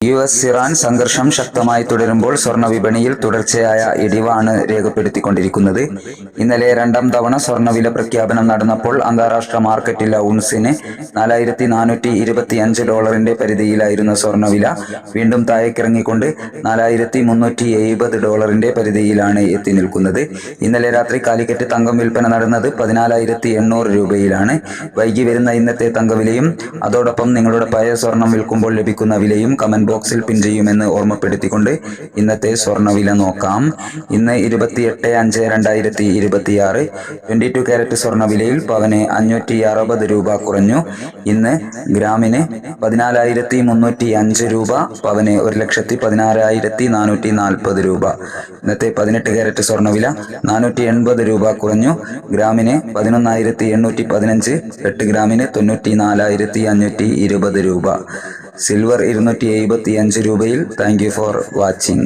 US-ഇറാൻ സംഘർഷം ശക്തമായി തുടരുമ്പോൾ സ്വർണ്ണ വിപണിയിൽ തുടർച്ചയായ ഇടിവാണ് രേഖപ്പെടുത്തിക്കൊണ്ടിരിക്കുന്നത്. ഇന്നലെ രണ്ടാം തവണ സ്വർണ്ണവില പ്രഖ്യാപനം നടന്നപ്പോൾ അന്താരാഷ്ട്ര മാർക്കറ്റിൽ ഔൺസിന് $4,425 പരിധിയിലായിരുന്ന സ്വർണ്ണവില വീണ്ടും താഴേക്കിറങ്ങിക്കൊണ്ട് $4,370 പരിധിയിലാണ് എത്തി നിൽക്കുന്നത്. ഇന്നലെ രാത്രി കാലിക്കറ്റ് തങ്കം വിൽപ്പന നടന്നത് 14,800 രൂപയിലാണ്. വൈകി വരുന്ന ഇന്നത്തെ തങ്കവിലയും അതോടൊപ്പം നിങ്ങളുടെ പഴയ സ്വർണം വിൽക്കുമ്പോൾ ലഭിക്കുന്ന വിലയും കമന്റ് ബോക്സിൽ പിൻ ചെയ്യുമെന്ന് ഓർമ്മപ്പെടുത്തിക്കൊണ്ട് ഇന്നത്തെ സ്വർണ്ണവില നോക്കാം. ഇന്ന് 28/5/2026 22 കാരറ്റ് സ്വർണ്ണവിലയിൽ പവന് 560 രൂപ കുറഞ്ഞു. ഇന്ന് ഗ്രാമിന് 14,305 രൂപ, പവന് 1,16,440 രൂപ. ഇന്നത്തെ 18 കാരറ്റ് സ്വർണ്ണവില 480 രൂപ കുറഞ്ഞു. ഗ്രാമിന് 11,815, 8 ഗ്രാമിന് 94,520 രൂപ. സിൽവർ 275 രൂപയിൽ. Thank you for watching.